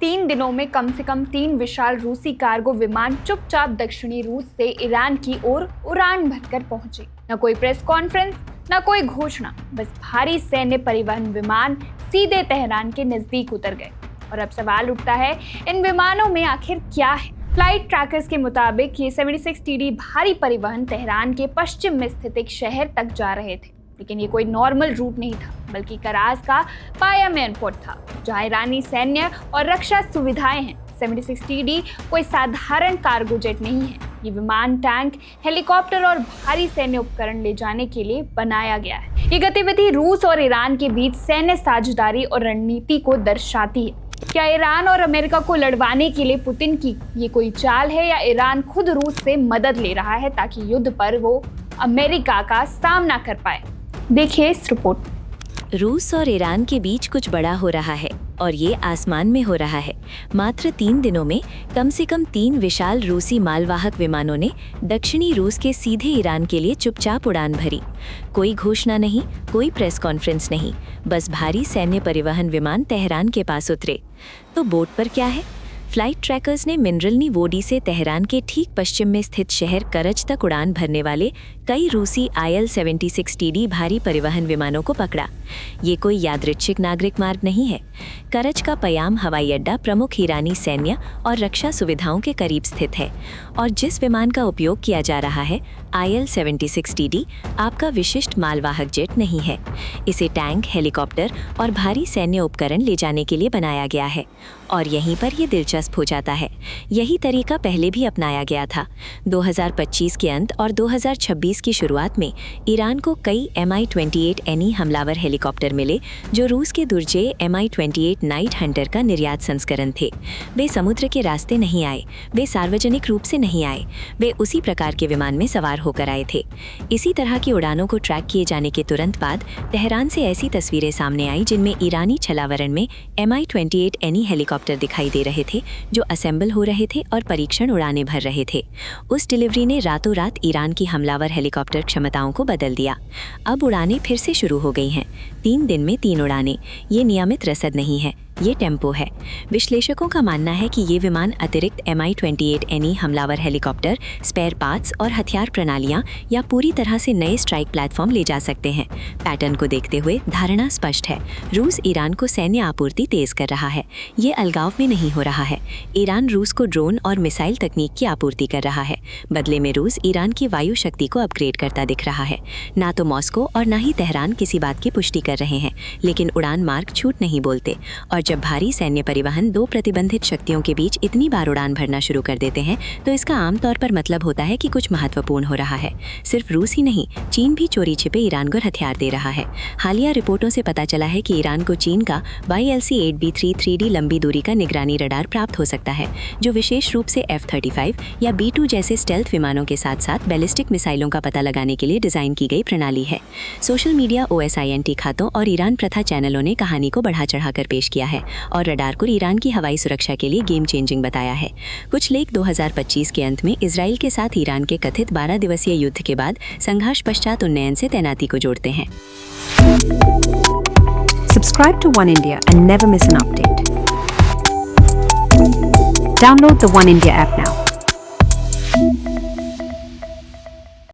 3 दिनों में कम से कम 3 विशाल रूसी कार्गो विमान चुपचाप दक्षिणी रूस से ईरान की ओर उड़ान भरकर पहुंचे। न कोई प्रेस कॉन्फ्रेंस, न कोई घोषणा, बस भारी सैन्य परिवहन विमान सीधे तेहरान के नजदीक उतर गए। और अब सवाल उठता है, इन विमानों में आखिर क्या है? फ्लाइट ट्रैकर्स के मुताबिक ये 76 TD भारी परिवहन तेहरान के पश्चिम में स्थित एक शहर तक जा रहे थे, लेकिन ये कोई नॉर्मल रूट नहीं था, बल्कि कराज का पायम एयरपोर्ट था, जहां ईरानी सैन्य और रक्षा सुविधाएं हैं। 76 TD कोई साधारण कार्गो जेट नहीं है। ये विमान टैंक, हेलीकॉप्टर और भारी सैन्य उपकरण ले जाने के लिए बनाया गया है। ये गतिविधि रूस और ईरान के बीच सैन्य साझेदारी और रणनीति को दर्शाती है। क्या ईरान और अमेरिका को लड़वाने के लिए पुतिन की ये कोई चाल है, या ईरान खुद रूस से मदद ले रहा है ताकि युद्ध पर वो अमेरिका का सामना कर पाए? देखिए इस रिपोर्ट। रूस और ईरान के बीच कुछ बड़ा हो रहा है, और ये आसमान में हो रहा है। मात्र 3 दिनों में कम से कम 3 विशाल रूसी मालवाहक विमानों ने दक्षिणी रूस के सीधे ईरान के लिए चुपचाप उड़ान भरी। कोई घोषणा नहीं, कोई प्रेस कॉन्फ्रेंस नहीं, बस भारी सैन्य परिवहन विमान तेहरान के पास उतरे। तो बोर्ड पर क्या है? फ्लाइट ट्रैकर्स ने मिनरल्नी वोडी से तेहरान के ठीक पश्चिम में स्थित शहर करज तक उड़ान भरने वाले कई रूसी IL-76 TD भारी परिवहन विमानों को पकड़ा। ये कोई यादृच्छिक नागरिक मार्ग नहीं है। करज का पयाम हवाई अड्डा प्रमुख ईरानी सैन्य और रक्षा सुविधाओं के करीब स्थित है, और जिस विमान का उपयोग किया जा रहा है, IL-76 TD, आपका विशिष्ट मालवाहक जेट नहीं है। इसे टैंक, हेलीकॉप्टर और भारी सैन्य उपकरण ले जाने के लिए बनाया गया है। और यहीं पर ये दिलचस्प हो जाता है, यही तरीका पहले भी अपनाया गया था। 2025 के अंत और 2026 की शुरुआत में ईरान को कई Mi-28NE हमलावर हेलीकॉप्टर मिले, जो रूस के दुर्जेय Mi-28 नाइट हंटर का निर्यात संस्करण थे। वे समुद्र के रास्ते नहीं आए, वे सार्वजनिक रूप से नहीं आए, वे उसी प्रकार के विमान में सवार होकर आए थे। इसी तरह की उड़ानों को ट्रैक किए जाने के तुरंत बाद तेहरान से ऐसी तस्वीरें सामने आई जिनमें ईरानी छलावरण में Mi-28NE हेलीकॉप्टर दिखाई दे रहे थे, जो असेंबल हो रहे थे और परीक्षण उड़ानें भर रहे थे। उस डिलीवरी ने रातों रात ईरान की हमलावर हेलीकॉप्टर क्षमताओं को बदल दिया। अब उड़ानें फिर से शुरू हो गई हैं। 3 दिन में 3 उड़ानें। ये नियमित रसद नहीं है, ये टेम्पो है। विश्लेषकों का मानना है कि ये विमान अतिरिक्त Mi-28NE हमलावर हेलीकॉप्टर, स्पेयर पार्ट्स और हथियार प्रणालियां या पूरी तरह से नए स्ट्राइक प्लेटफॉर्म ले जा सकते हैं। पैटर्न को देखते हुए धारणा स्पष्ट है, रूस ईरान को सैन्य आपूर्ति तेज कर रहा है। ये अलगाव में नहीं हो रहा है। ईरान रूस को ड्रोन और मिसाइल तकनीक की आपूर्ति कर रहा है। बदले में रूस ईरान की वायु शक्ति को अपग्रेड करता दिख रहा है। ना तो मॉस्को और ना ही तेहरान किसी बात की पुष्टि कर रहे हैं, लेकिन उड़ान मार्ग झूठ नहीं बोलते। और जब भारी सैन्य परिवहन 2 प्रतिबंधित शक्तियों के बीच इतनी बार उड़ान भरना शुरू कर देते हैं, तो इसका आमतौर पर मतलब होता है कि कुछ महत्वपूर्ण हो रहा है। सिर्फ रूस ही नहीं, चीन भी चोरी छिपे ईरान को हथियार दे रहा है। हालिया रिपोर्टों से पता चला है कि ईरान को चीन का YLC-8B3 3D लंबी दूरी का निगरानी रडार प्राप्त हो सकता है, जो विशेष रूप से F-35 या B-2 जैसे स्टेल्थ विमानों के साथ साथ बैलिस्टिक मिसाइलों का पता लगाने के लिए डिजाइन की गई प्रणाली है। सोशल मीडिया, OSINT खातों और ईरान प्रथा चैनलों ने कहानी को बढ़ा चढ़ाकर पेश किया है और रडार को ईरान की हवाई सुरक्षा के लिए गेम चेंजिंग बताया है। कुछ लेख 2025 के अंत में इजराइल के साथ ईरान के कथित 12 दिवसीय युद्ध के बाद संघर्ष पश्चात उन्नयन से तैनाती को जोड़ते हैं। Subscribe to One India and never miss an update. Download the One India app now.